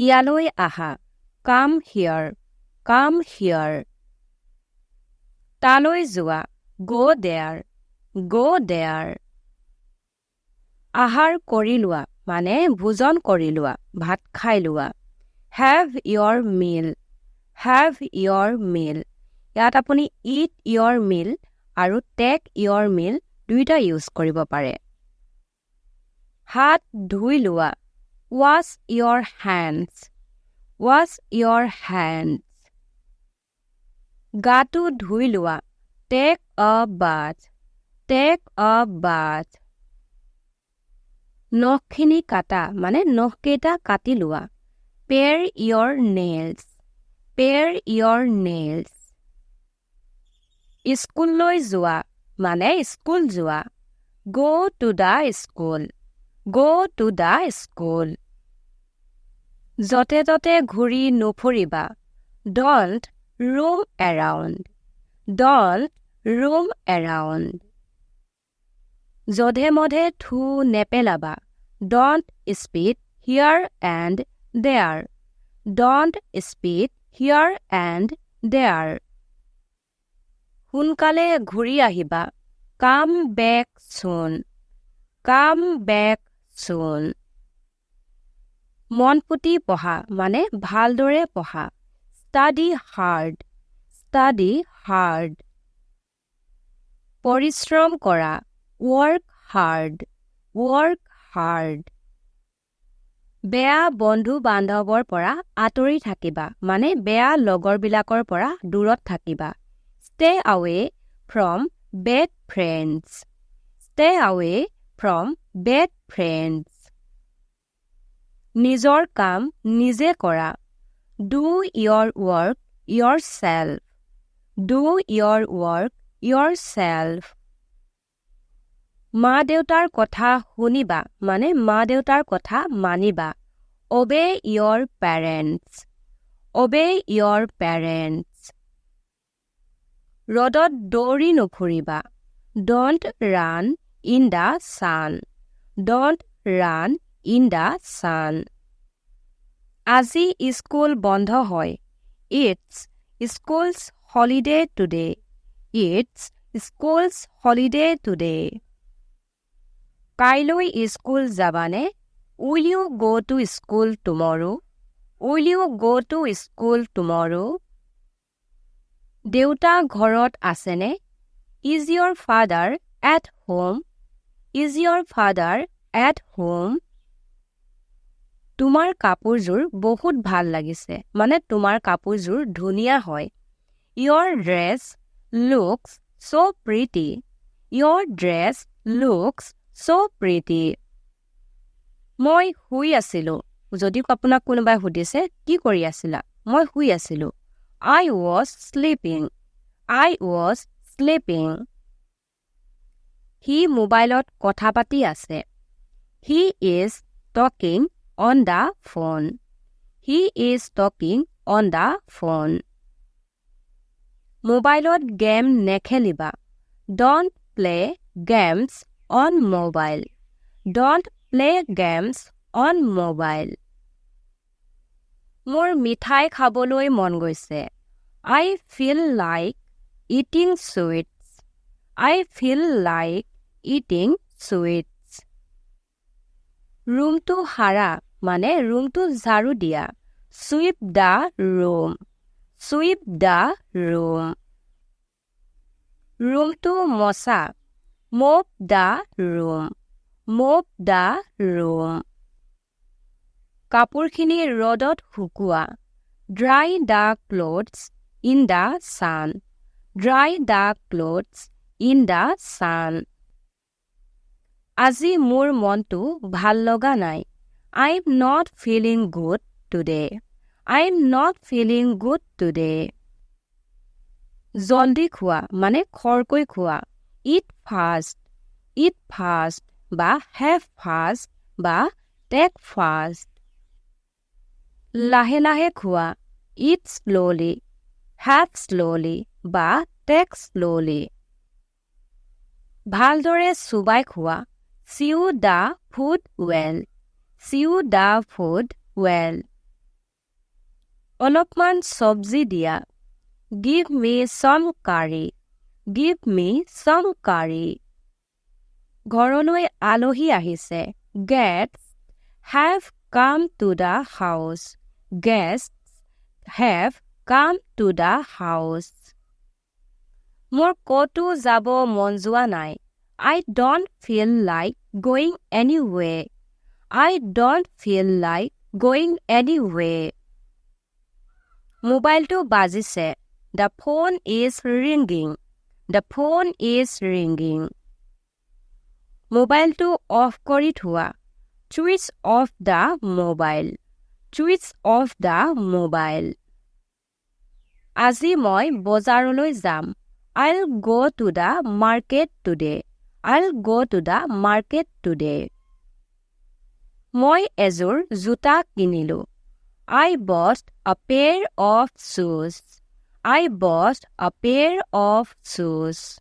ইয়ালৈ আহা, come here, come here. তালৈ যোৱা, go there, go there. আহাৰ কৰি লোৱা, মানে ভোজন কৰি লোৱা, ভাত খাই লোৱা. Have your meal, have your meal. ইয়াত আপুনি eat your meal আৰু take your meal দুইটা ইউজ কৰিব পাৰে. হাত ধুই লোৱা, wash your hands, wash your hands. গাটো ধুই লোৱা, take a bath, take a bath. নখখিনি কাটা, মানে নখকেইটা কাটি লোৱা. Pare your nails, pare your nails. স্কুললৈ যোৱা, মানে স্কুল যোৱা. Go to the school, go to the school. যতে ততে ঘূৰি নুফুৰিবা. Don't roam around, don't roam around. যধে মধে থু নেপেলাবা. Don't spit here and there, don't spit here and there. সোনকালে ঘূৰি আহিবা. Come back soon, come back soon. মন পুতি পঢ়া, মানে ভালদৰে পঢ়া. Study hard, study hard. পৰিশ্ৰম কৰা, work hard, work hard. বেয়া বন্ধু বান্ধৱৰ পৰা আঁতৰি থাকিবা, মানে বেয়া লগৰবিলাকৰ পৰা দূৰত থাকিবা. Stay away from bad friends, stay away from bad friends. নিজৰ কাম নিজে কৰা. Do your work yourself, do your work yourself. মা দেউতাৰ কথা শুনিবা, মানে মা দেউতাৰ কথা মানিবা. Obey your parents, obey your parents. ৰ'দত দৌৰি নুফুৰিবা. Don't run in the sun, don't run in the sun. আজি স্কুল বন্ধ হয়. It's school's holiday today, it's school's holiday today. কাইলৈ স্কুল যাবানে? Will you go to school tomorrow, will you go to school tomorrow? দেউতা ঘৰত আছেনে? Is your father at home, is your father at home? তোমাৰ কাপোৰযোৰ বহুত ভাল লাগিছে, মানে তোমাৰ কাপোৰযোৰ ধুনীয়া হয়. Your dress looks so pretty, your dress looks so pretty. মই শুই আছিলো. যদি আপোনাক কোনোবাই সুধিছে কি কৰি আছিলা, মই শুই আছিলো. I was sleeping, I was sleeping. সি মোবাইলত কথা পাতি আছে. He is talking on the phone, he is talking on the phone. মোবাইলত game নেখেলিবা. Don't play games on mobile, don't play games on mobile. মোৰ মিঠাই খাবলৈ মন গৈছে. I feel like eating sweets, I feel like eating sweets. ৰুমটো সাৰা, মানে ৰুমটো ঝাৰু দিয়া. Sweep the room, sweep the room. ৰুমটো মচা. Mop the room, mop the room. কাপোৰখিনি ৰ'দত শুকোৱা. Dry the clothes in the sun, dry the clothes in the sun. আজি মোৰ মনটো ভাল লগা নাই. I'm not feeling good today, I'm not feeling good today. জলদি খোৱা, মানে খৰকৈ খোৱা. Eat fast, eat fast বা have fast বা take fast. লাহে লাহে খোৱা. Eat slowly, have slowly বা take slowly. ভালদৰে চুবাই খোৱা. Chew the food well, chew the food well. অলপমান চব্জি দিয়া Give me some curry. Give me some curry. ঘৰলৈ আলহী আহিছে Guests have come to the house. Guests have come to the house. মোৰ ক'তো যাব মন যোৱা নাই I don't feel like going anywhere. I don't feel like going anywhere. মোবাইলটো বাজিছে The phone is ringing. The phone is ringing. মোবাইলটো of কৰি থোৱা Switch off the mobile. Switch off the mobile. আজি মই বজাৰলৈ যাম I'll go to the market today. I'll go to the market today. মই এযোৰ জোতা কিনিলো I bought a pair of shoes. I bought a pair of shoes.